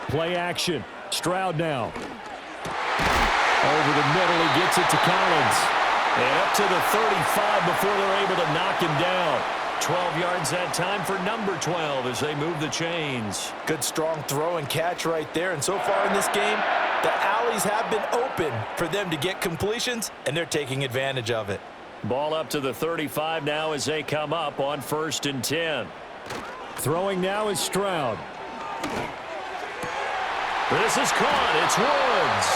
Play action. Stroud now. Over the middle, he gets it to Collins. And up to the 35 before they're able to knock him down. 12 yards that time for number 12 as they move the chains. Good strong throw and catch right there. And so far in this game, the alleys have been open for them to get completions, and they're taking advantage of it. Ball up to the 35 now as they come up on 1st and 10. Throwing now is Stroud. This is caught. It's Woods.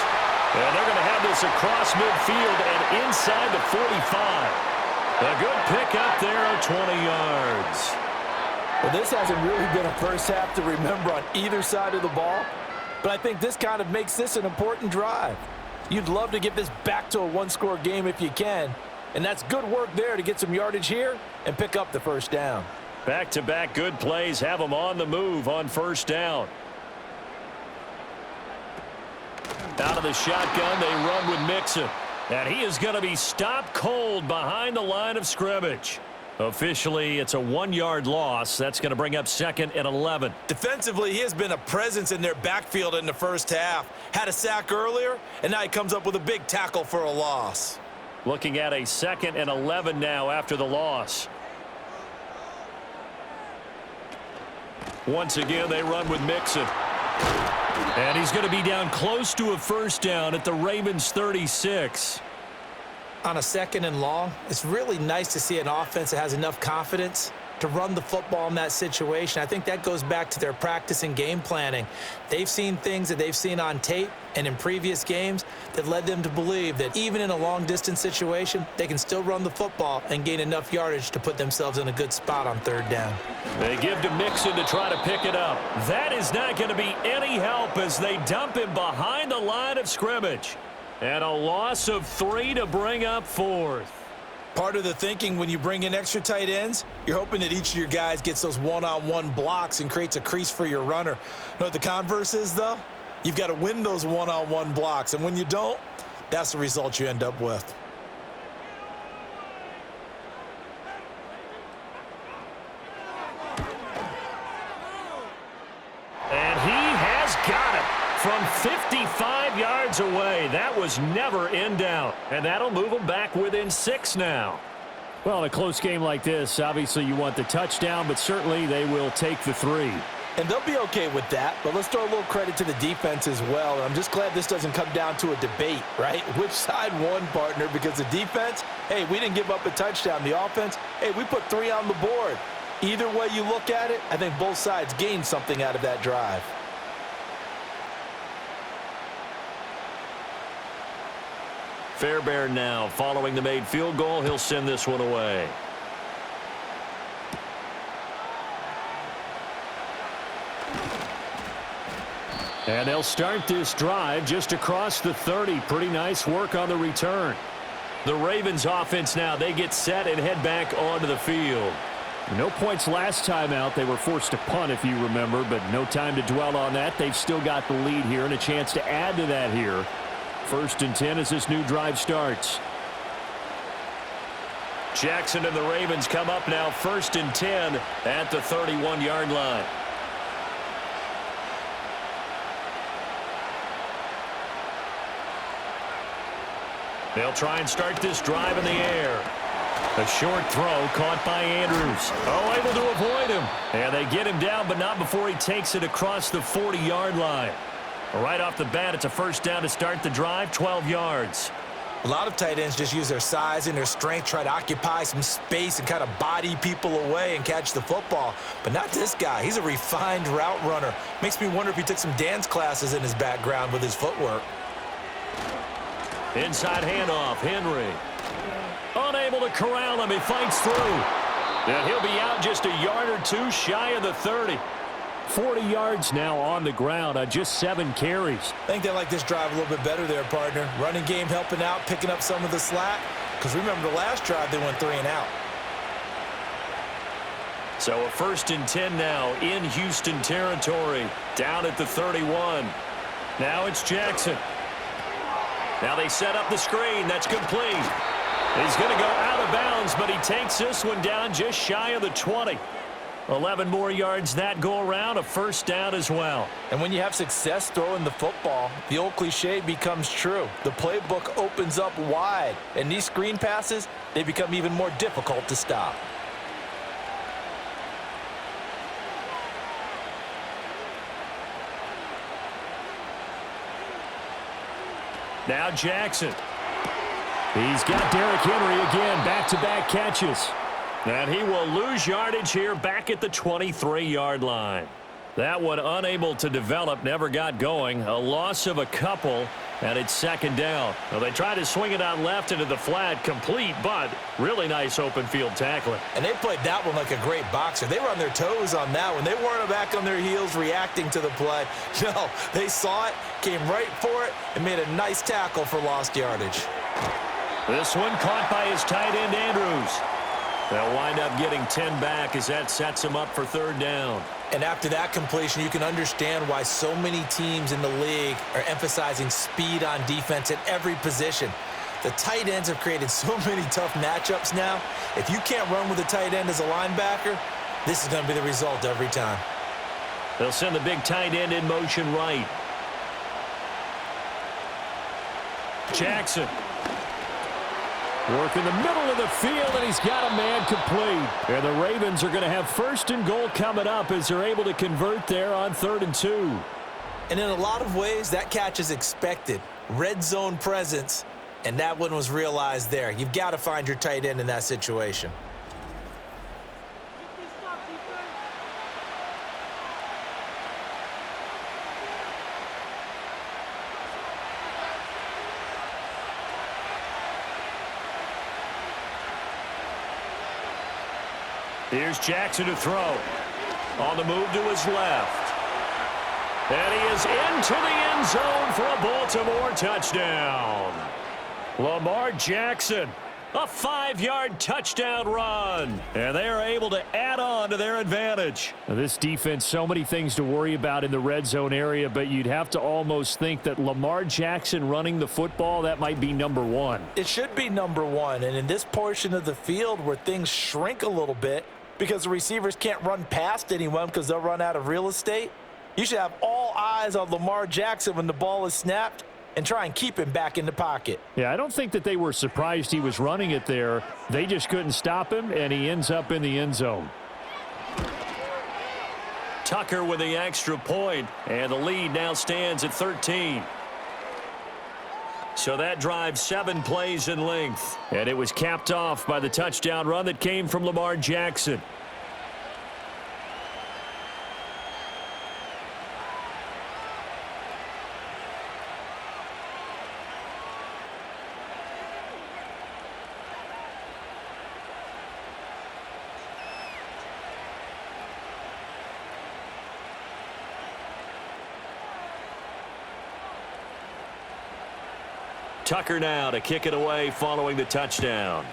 And they're going to have this across midfield and inside the 45. A good pickup there of 20 yards. Well, this hasn't really been a first half to remember on either side of the ball, but I think this kind of makes this an important drive. You'd love to get this back to a one-score game if you can, and that's good work there to get some yardage here and pick up the first down. Back-to-back good plays have them on the move on 1st down. Out of the shotgun, they run with Mixon. And he is going to be stopped cold behind the line of scrimmage. Officially, it's a 1-yard loss. That's going to bring up 2nd and 11. Defensively, he has been a presence in their backfield in the first half. Had a sack earlier, and now he comes up with a big tackle for a loss. Looking at a 2nd and 11 now after the loss. Once again, they run with Mixon. And he's going to be down close to a first down at the Ravens 36. On a 2nd and long, it's really nice to see an offense that has enough confidence to run the football in that situation. I think that goes back to their practice and game planning. They've seen things that they've seen on tape and in previous games that led them to believe that even in a long-distance situation, they can still run the football and gain enough yardage to put themselves in a good spot on 3rd down. They give to Mixon to try to pick it up. That is not going to be any help as they dump him behind the line of scrimmage. And a loss of 3 to bring up 4th. Part of the thinking when you bring in extra tight ends, you're hoping that each of your guys gets those one-on-one blocks and creates a crease for your runner. You know what the converse is, though? You've got to win those one-on-one blocks, and when you don't, that's the result you end up with. And he has got it. From 55 yards away, that was never in doubt. And that'll move them back within 6 now. Well, in a close game like this, obviously you want the touchdown, but certainly they will take the 3. And they'll be okay with that, but let's throw a little credit to the defense as well. And I'm just glad this doesn't come down to a debate, right? Which side won, partner? Because the defense, hey, we didn't give up a touchdown. The offense, hey, we put 3 on the board. Either way you look at it, I think both sides gained something out of that drive. Fairbairn now following the made field goal. He'll send this one away. And they'll start this drive just across the 30. Pretty nice work on the return. The Ravens offense now, they get set and head back onto the field. No points last time out. They were forced to punt, if you remember, but no time to dwell on that. They've still got the lead here and a chance to add to that here. 1st and 10 as this new drive starts. Jackson and the Ravens come up now 1st and 10 at the 31-yard line. They'll try and start this drive in the air. A short throw caught by Andrews. Oh, able to avoid him. And they get him down, but not before he takes it across the 40-yard line. Right off the bat, it's a first down to start the drive, 12 yards. A lot of tight ends just use their size and their strength, try to occupy some space and kind of body people away and catch the football. But not this guy. He's a refined route runner. Makes me wonder if he took some dance classes in his background with his footwork. Inside handoff, Henry. Unable to corral him, he fights through. And he'll be out just a yard or 2 shy of the 30. 40 yards now on the ground on just 7 carries. I think they like this drive a little bit better there, partner. Running game helping out, picking up some of the slack. Because remember the last drive, they went 3 and out. So a 1st and 10 now in Houston territory, down at the 31. Now it's Jackson. Now they set up the screen. That's complete. He's going to go out of bounds, but he takes this one down just shy of the 20. 11 more yards that go around, a first down as well. And when you have success throwing the football, the old cliche becomes true. The playbook opens up wide, and these screen passes, they become even more difficult to stop. Now Jackson. He's got Derrick Henry again, back-to-back catches. And he will lose yardage here back at the 23-yard line. That one unable to develop, never got going. A loss of a couple, and it's second down. Well, they tried to swing it out left into the flat, complete, but really nice open field tackling. And they played that one like a great boxer. They were on their toes on that one. They weren't back on their heels reacting to the play. No, they saw it, came right for it, and made a nice tackle for lost yardage. This one caught by his tight end, Andrews. They'll wind up getting 10 back as that sets him up for third down. And after that completion, you can understand why so many teams in the league are emphasizing speed on defense at every position. The tight ends have created so many tough matchups now. If you can't run with a tight end as a linebacker, this is going to be the result every time. They'll send the big tight end in motion right. Jackson. Work in the middle of the field, and he's got a man complete. And the Ravens are going to have first and goal coming up as they're able to convert there on 3rd and 2. And in a lot of ways, that catch is expected. Red zone presence, and that one was realized there. You've got to find your tight end in that situation. Here's Jackson to throw. On the move to his left. And he is into the end zone for a Baltimore touchdown. Lamar Jackson, a 5-yard touchdown run. And they are able to add on to their advantage. Now, this defense, so many things to worry about in the red zone area, but you'd have to almost think that Lamar Jackson running the football, that might be number one. It should be number one. And in this portion of the field where things shrink a little bit, because the receivers can't run past anyone because they'll run out of real estate, you should have all eyes on Lamar Jackson when the ball is snapped and try and keep him back in the pocket. Yeah, I don't think that they were surprised he was running it there. They just couldn't stop him, and he ends up in the end zone. Tucker with the extra point, and the lead now stands at 13. So that drive 7 plays in length. And it was capped off by the touchdown run that came from Lamar Jackson. Tucker now to kick it away following the touchdown.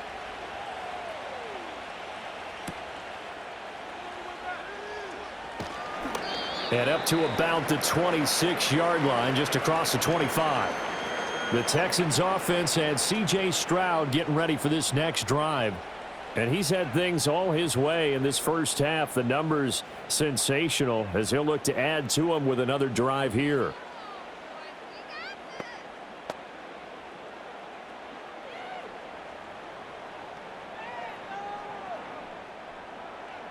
And up to about the 26-yard line, just across the 25. The Texans offense and C.J. Stroud getting ready for this next drive. And he's had things all his way in this first half. The numbers sensational as he'll look to add to them with another drive here.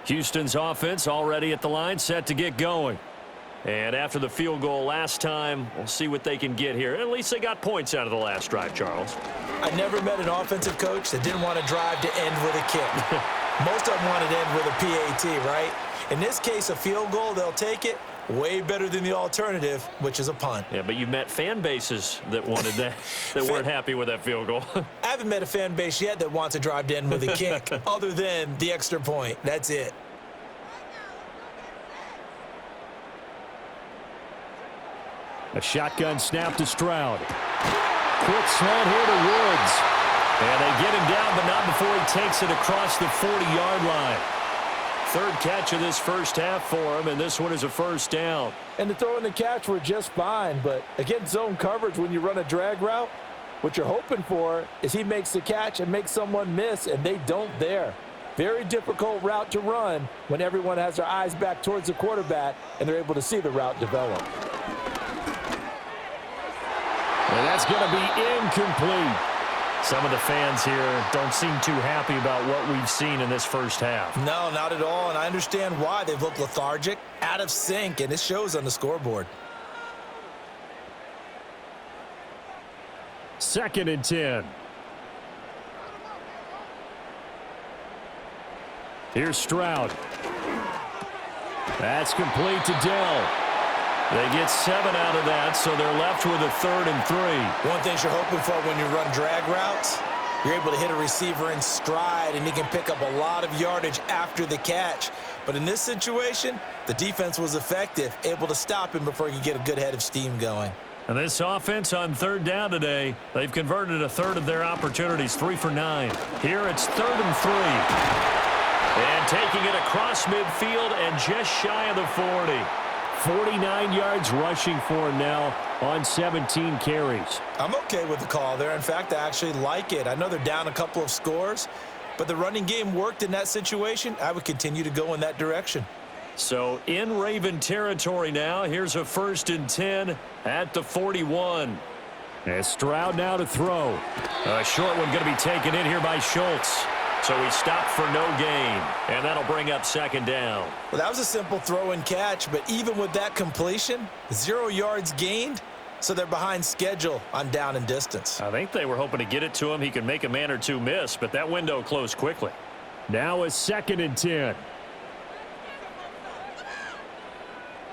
Houston's offense already at the line, set to get going. And after the field goal last time, we'll see what they can get here. At least they got points out of the last drive, Charles. I never met an offensive coach that didn't want to drive to end with a kick. Most of them wanted to end with a PAT, right? In this case, a field goal, they'll take it. Way better than the alternative, which is a punt. Yeah, but you've met fan bases that wanted that, that weren't happy with that field goal. I haven't met a fan base yet that wants to drive to end with a kick other than the extra point. That's it. A shotgun snap to Stroud. Quick slant here to Woods. And they get him down, but not before he takes it across the 40-yard line. Third catch of this first half for him, and this one is a first down. And the throw and the catch were just fine, but against zone coverage when you run a drag route, what you're hoping for is he makes the catch and makes someone miss, and they don't there. Very difficult route to run when everyone has their eyes back towards the quarterback and they're able to see the route develop. And that's going to be incomplete. Some of the fans here don't seem too happy about what we've seen in this first half. No, not at all, and I understand why. They've looked lethargic, out of sync, and it shows on the scoreboard. 2nd and 10. Here's Stroud. That's complete to Dell. They get 7 out of that, so they're left with a 3rd and 3. One thing you're hoping for when you run drag routes, you're able to hit a receiver in stride, and he can pick up a lot of yardage after the catch. But in this situation, the defense was effective, able to stop him before he could get a good head of steam going. And this offense on 3rd down today, they've converted a third of their opportunities, 3 for 9. Here it's 3rd and 3. And taking it across midfield and just shy of the 40. 49 yards rushing for him now on 17 carries. I'm okay with the call there. In fact, I actually like it. I know they're down a couple of scores, but the running game worked in that situation. I would continue to go in that direction. So in Raven territory now, here's a 1st and 10 at the 41. And Stroud now to throw. A short one going to be taken in here by Schultz. So he stopped for no gain, and that'll bring up 2nd down. Well, that was a simple throw and catch, but even with that completion, 0 yards gained, so they're behind schedule on down and distance. I think they were hoping to get it to him. He could make a man or two miss, but that window closed quickly. Now a 2nd and 10.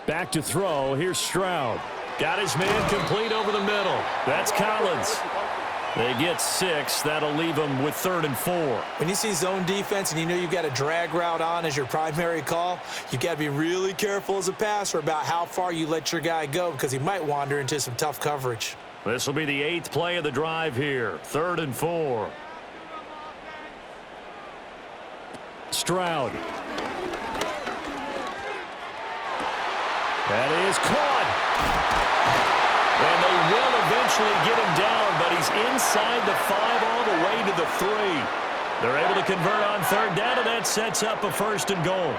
Back to throw. Here's Stroud. Got his man complete over the middle. That's Collins. They get 6. That'll leave them with 3rd and 4. When you see zone defense and you know you've got a drag route on as your primary call, you've got to be really careful as a passer about how far you let your guy go because he might wander into some tough coverage. This will be the 8th play of the drive here. 3rd and 4. Stroud. That is caught. And they will eventually get him down, but he's inside the 5 all the way to the 3. They're able to convert on 3rd down, and that sets up a 1st and goal.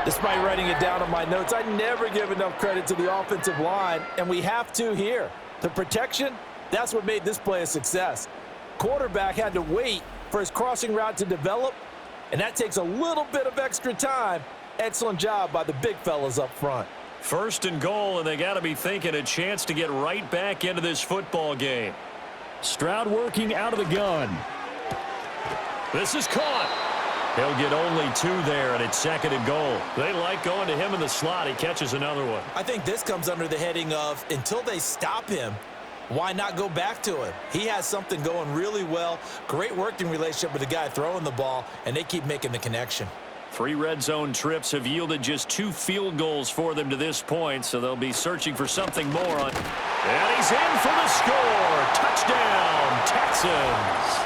Despite writing it down on my notes, I never give enough credit to the offensive line, and we have to here. The protection, that's what made this play a success. Quarterback had to wait for his crossing route to develop, and that takes a little bit of extra time. Excellent job by the big fellas up front. 1st and goal, and they got to be thinking a chance to get right back into this football game. Stroud working out of the gun. This is caught. He'll get only 2 there, and it's 2nd and goal. They like going to him in the slot. He catches another one. I think this comes under the heading of until they stop him, why not go back to him? He has something going really well. Great working relationship with the guy throwing the ball, and they keep making the connection. 3 red zone trips have yielded just 2 field goals for them to this point, so they'll be searching for something more. And he's in for the score. Touchdown, Texans.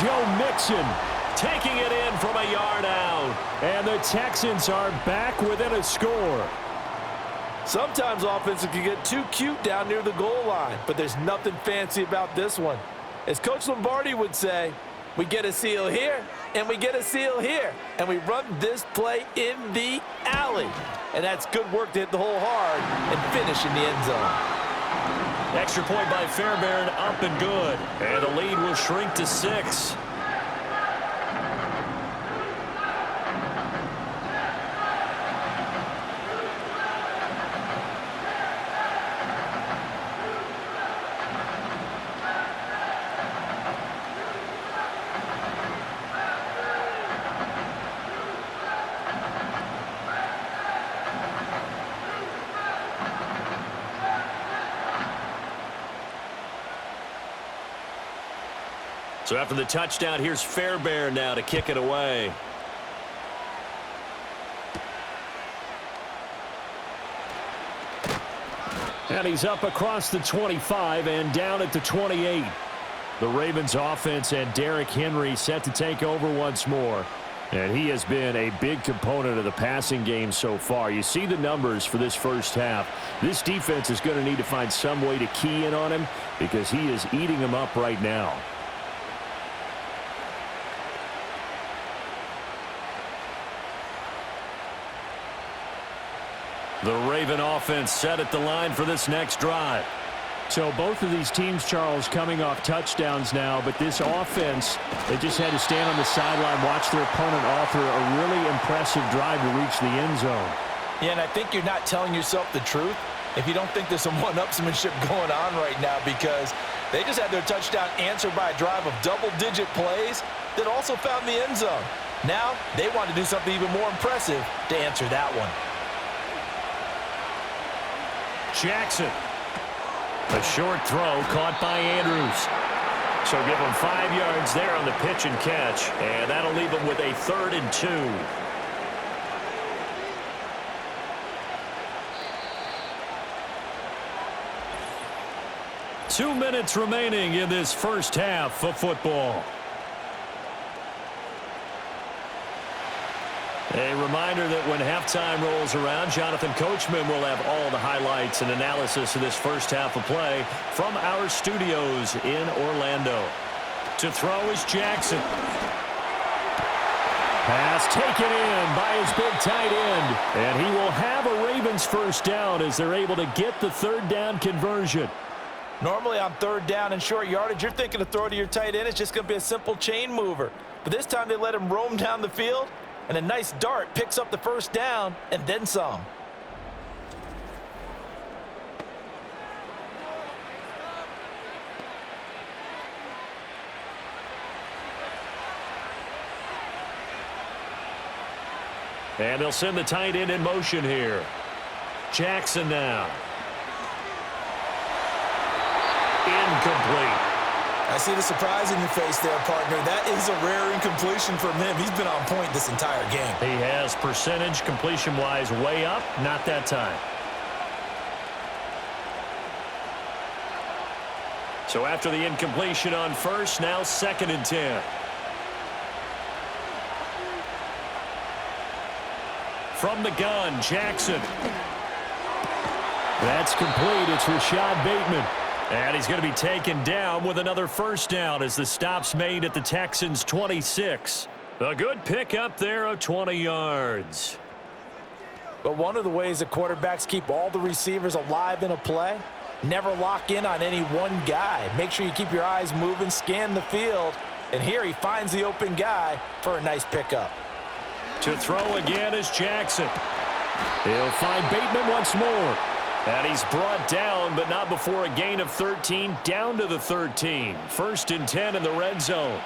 Joe Mixon taking it in from a yard out. And the Texans are back within a score. Sometimes offenses can get too cute down near the goal line, but there's nothing fancy about this one. As Coach Lombardi would say, we get a seal here, and we get a seal here, and we run this play in the alley. And that's good work to hit the hole hard and finish in the end zone. Extra point by Fairbairn, up and good. And the lead will shrink to 6. So after the touchdown, here's Fairbairn now to kick it away. And he's up across the 25 and down at the 28. The Ravens offense and Derrick Henry set to take over once more. And he has been a big component of the passing game so far. You see the numbers for this first half. This defense is going to need to find some way to key in on him because he is eating them up right now. The Raven offense set at the line for this next drive. So both of these teams, Charles, coming off touchdowns now, but this offense, they just had to stand on the sideline, watch their opponent offer a really impressive drive to reach the end zone. Yeah, and I think you're not telling yourself the truth if you don't think there's some one-upsmanship going on right now, because they just had their touchdown answered by a drive of double-digit plays that also found the end zone. Now they want to do something even more impressive to answer that one. Jackson. A short throw caught by Andrews. So give him 5 yards there on the pitch and catch, and that'll leave him with a 3rd and 2. Two minutes remaining in this first half of football. A reminder that when halftime rolls around, Jonathan Coachman will have all the highlights and analysis of this first half of play from our studios in Orlando. To throw is Jackson. Pass taken in by his big tight end. And he will have a Ravens first down as they're able to get the 3rd down conversion. Normally on 3rd down and short yardage, you're thinking to throw to your tight end. It's just going to be a simple chain mover. But this time they let him roam down the field, and a nice dart picks up the first down and then some. And they'll send the tight end in motion here. Jackson now. Incomplete. I see the surprise in your face there, partner. That is a rare incompletion from him. He's been on point this entire game. He has percentage completion-wise way up, not that time. So after the incompletion on first, now 2nd and 10. From the gun, Jackson. That's complete. It's Rashad Bateman. And he's going to be taken down with another first down as the stop's made at the Texans' 26. A good pickup there of 20 yards. But one of the ways that quarterbacks keep all the receivers alive in a play, never lock in on any one guy. Make sure you keep your eyes moving, scan the field. And here he finds the open guy for a nice pickup. To throw again is Jackson. He'll find Bateman once more. And he's brought down, but not before a gain of 13, down to the 13. 1st and 10 in the red zone.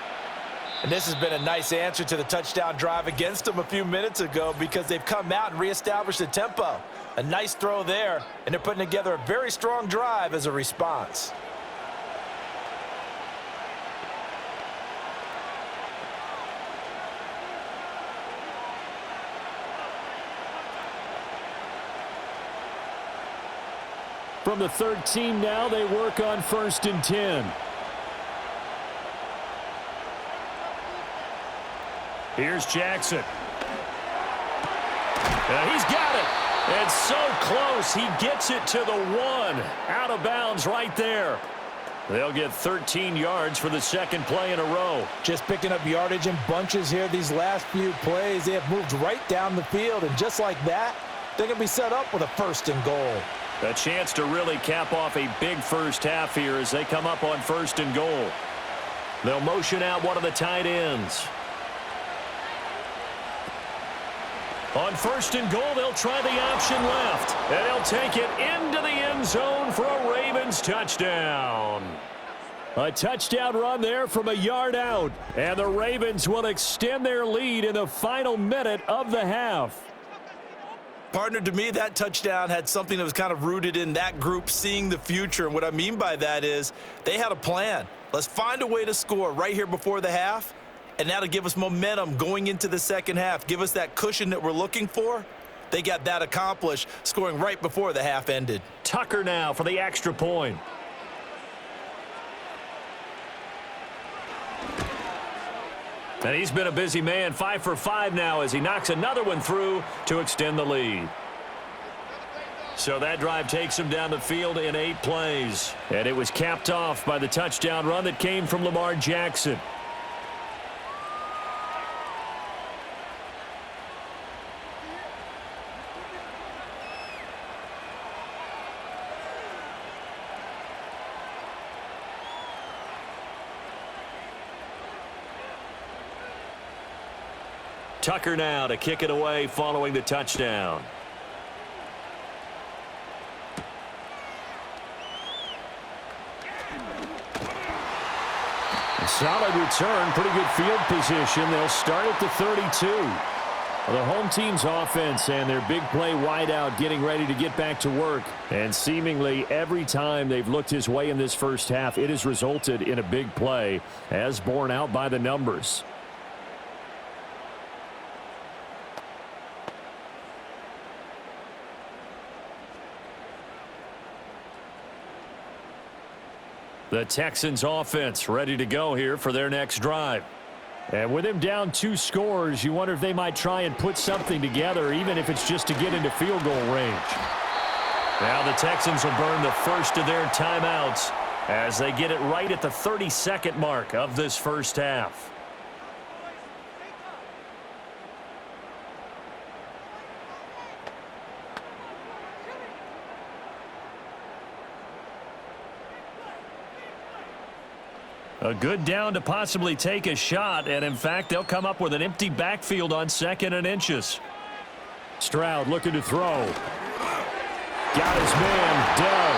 And this has been a nice answer to the touchdown drive against them a few minutes ago, because they've come out and reestablished the tempo. A nice throw there, and they're putting together a very strong drive as a response. From the 13 now, they work on 1st and 10. Here's Jackson. He's got it. And so close, he gets it to the 1. Out of bounds right there. They'll get 13 yards for the 2nd play in a row. Just picking up yardage in bunches here these last few plays. They have moved right down the field, and just like that, they're going to be set up with a 1st and goal. A chance to really cap off a big first half here as they come up on 1st and goal. They'll motion out one of the tight ends. On 1st and goal, they'll try the option left. And they'll take it into the end zone for a Ravens touchdown. A touchdown run there from a yard out. And the Ravens will extend their lead in the final minute of the half. Partner, to me, that touchdown had something that was kind of rooted in that group seeing the future. And what I mean by that is they had a plan. Let's find a way to score right here before the half, and that'll give us momentum going into the 2nd half, give us that cushion that we're looking for. They got that accomplished, scoring right before the half ended. Tucker now for the extra point. And he's been a busy man, 5 for 5 now as he knocks another one through to extend the lead. So that drive takes him down the field in 8 plays. And it was capped off by the touchdown run that came from Lamar Jackson. Tucker now to kick it away following the touchdown. A solid return, pretty good field position. They'll start at the 32. The home team's offense and their big play wideout getting ready to get back to work. And seemingly every time they've looked his way in this first half, it has resulted in a big play, as borne out by the numbers. The Texans offense ready to go here for their next drive. And with him down 2 scores, you wonder if they might try and put something together, even if it's just to get into field goal range. Now the Texans will burn the first of their timeouts as they get it right at the 32nd mark of this first half. A good down to possibly take a shot, and in fact, they'll come up with an empty backfield on 2nd and inches. Stroud looking to throw. Got his man, Dell.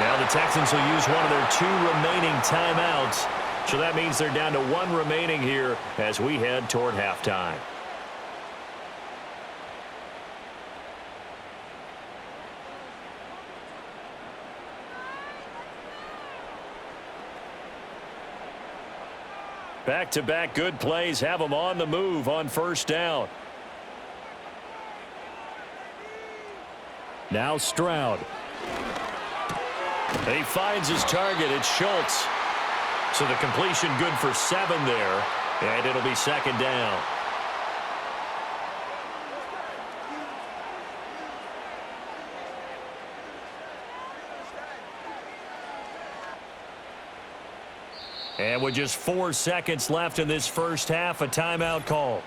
Now the Texans will use one of their 2 remaining timeouts, so that means they're down to 1 remaining here as we head toward halftime. Back-to-back good plays have them on the move on first down. Now Stroud. He finds his target. It's Schultz. So the completion good for 7 there, and it'll be 2nd down. And with just 4 seconds left in this first half, a timeout call.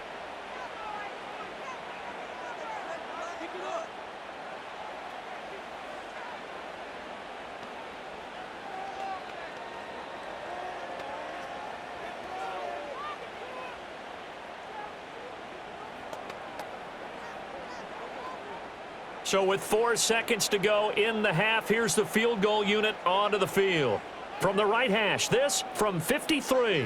So with 4 seconds to go in the half, here's the field goal unit onto the field. From the right hash, this from 53.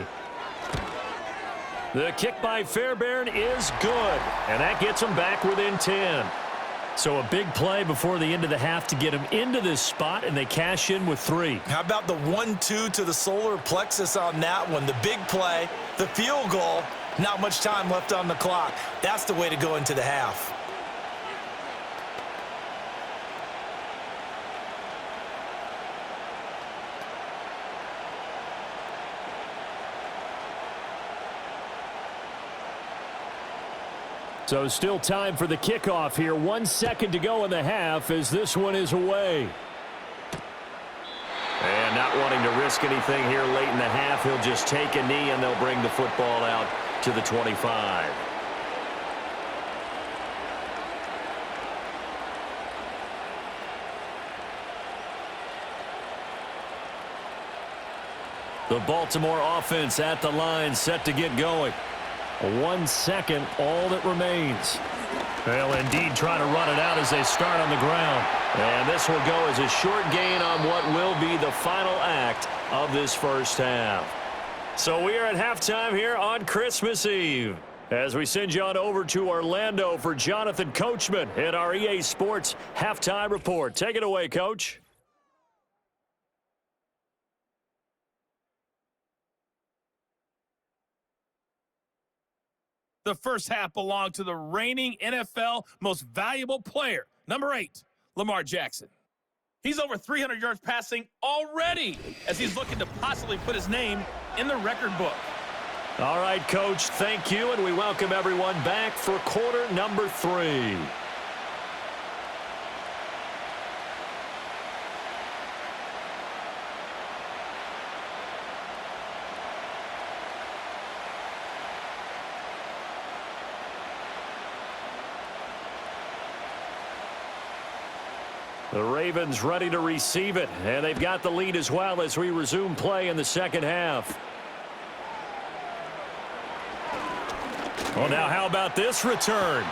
The kick by Fairbairn is good, and that gets them back within 10. So a big play before the end of the half to get them into this spot, and they cash in with 3. How about the 1-2 to the solar plexus on that one? The big play, the field goal, not much time left on the clock. That's the way to go into the half. So still time for the kickoff here. 1 second to go in the half as this one is away. And not wanting to risk anything here late in the half, he'll just take a knee and they'll bring the football out to the 25. The Baltimore offense at the line, set to get going. 1 second, all that remains. They'll indeed try to run it out as they start on the ground. And this will go as a short gain on what will be the final act of this first half. So we are at halftime here on Christmas Eve, as we send you on over to Orlando for Jonathan Coachman in our EA Sports Halftime Report. Take it away, Coach. The first half belonged to the reigning NFL most valuable player, number 8, Lamar Jackson. He's over 300 yards passing already as he's looking to possibly put his name in the record book. All right, Coach, thank you, and we welcome everyone back for quarter number 3. The Ravens ready to receive it, and they've got the lead as well as we resume play in the second half. Well, now how about this return?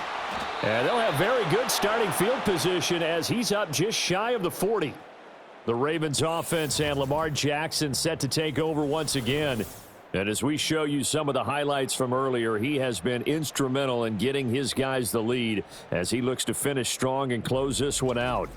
And they'll have very good starting field position as he's up just shy of the 40. The Ravens offense and Lamar Jackson set to take over once again. And as we show you some of the highlights from earlier, he has been instrumental in getting his guys the lead as he looks to finish strong and close this one out.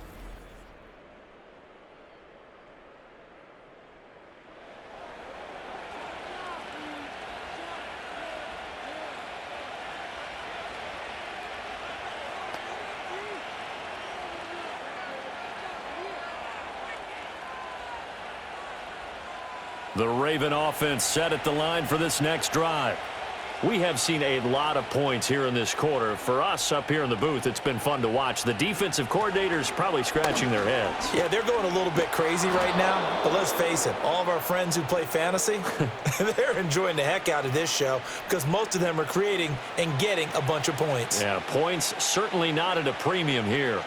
The Raven offense set at the line for this next drive. We have seen a lot of points here in this quarter. For us up here in the booth, it's been fun to watch. The defensive coordinators probably scratching their heads. Yeah, they're going a little bit crazy right now, but let's face it, all of our friends who play fantasy, they're enjoying the heck out of this show because most of them are creating and getting a bunch of points. Yeah, points certainly not at a premium here.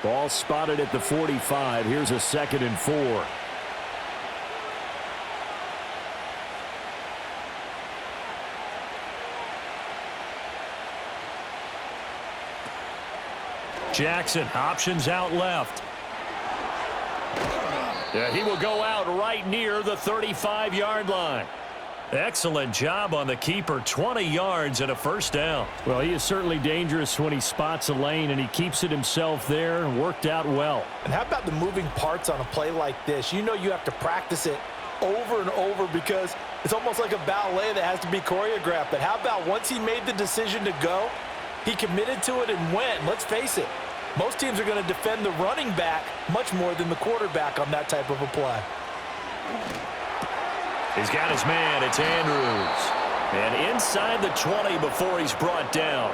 Ball spotted at the 45. Here's a 2nd and 4. Jackson, options out left. Yeah, he will go out right near the 35-yard line. Excellent job on the keeper. 20 yards and a first down. Well, he is certainly dangerous when he spots a lane, and he keeps it himself there. Worked out well. And how about the moving parts on a play like this? You know you have to practice it over and over because it's almost like a ballet that has to be choreographed. But how about once he made the decision to go, he committed to it and went. And let's face it, most teams are going to defend the running back much more than the quarterback on that type of a play. He's got his man. It's Andrews. And inside the 20 before he's brought down.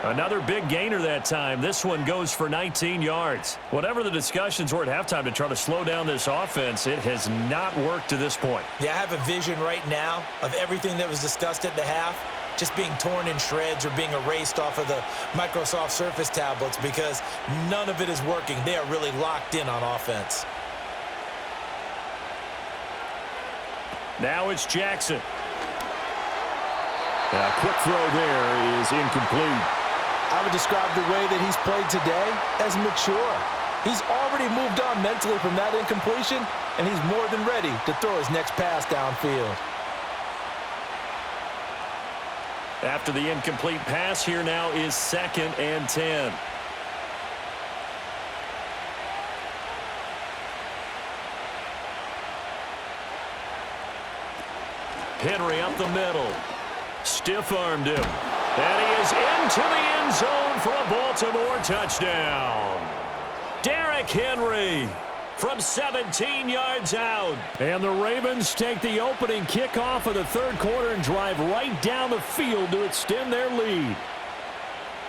Another big gainer that time. This one goes for 19 yards. Whatever the discussions were at halftime to try to slow down this offense, it has not worked to this point. Yeah, I have a vision right now of everything that was discussed at the half just being torn in shreds or being erased off of the Microsoft Surface tablets because none of it is working. They are really locked in on offense. Now it's Jackson. A quick throw there is incomplete. I would describe the way that he's played today as mature. He's already moved on mentally from that incompletion, and he's more than ready to throw his next pass downfield. After the incomplete pass, here now is 2nd and 10. Henry up the middle. Stiff-armed him. And he is into the end zone for a Baltimore touchdown. Derrick Henry from 17 yards out. And the Ravens take the opening kickoff of the third quarter and drive right down the field to extend their lead.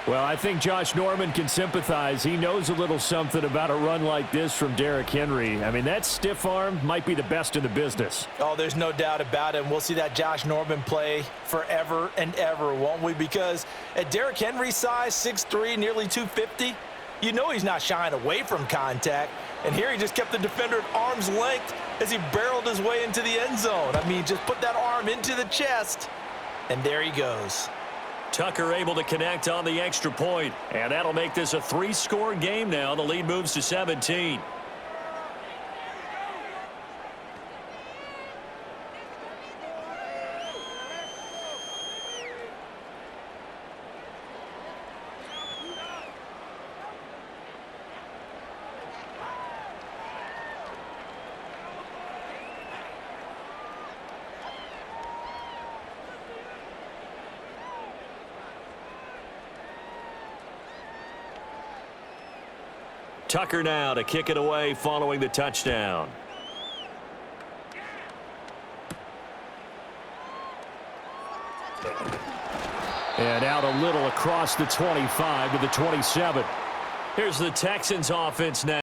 Well, I think Josh Norman can sympathize. He knows a little something about a run like this from Derrick Henry. I mean, that stiff arm might be the best in the business. Oh, there's no doubt about it. And we'll see that Josh Norman play forever and ever, won't we? Because at Derrick Henry's size, 6'3", nearly 250, you know he's not shying away from contact. And here he just kept the defender at arm's length as he barreled his way into the end zone. I mean, just put that arm into the chest, and there he goes. Tucker able to connect on the extra point, and that'll make this a 3-score game now. The lead moves to 17. Tucker now to kick it away following the touchdown. And out a little across the 25 to the 27. Here's the Texans offense now.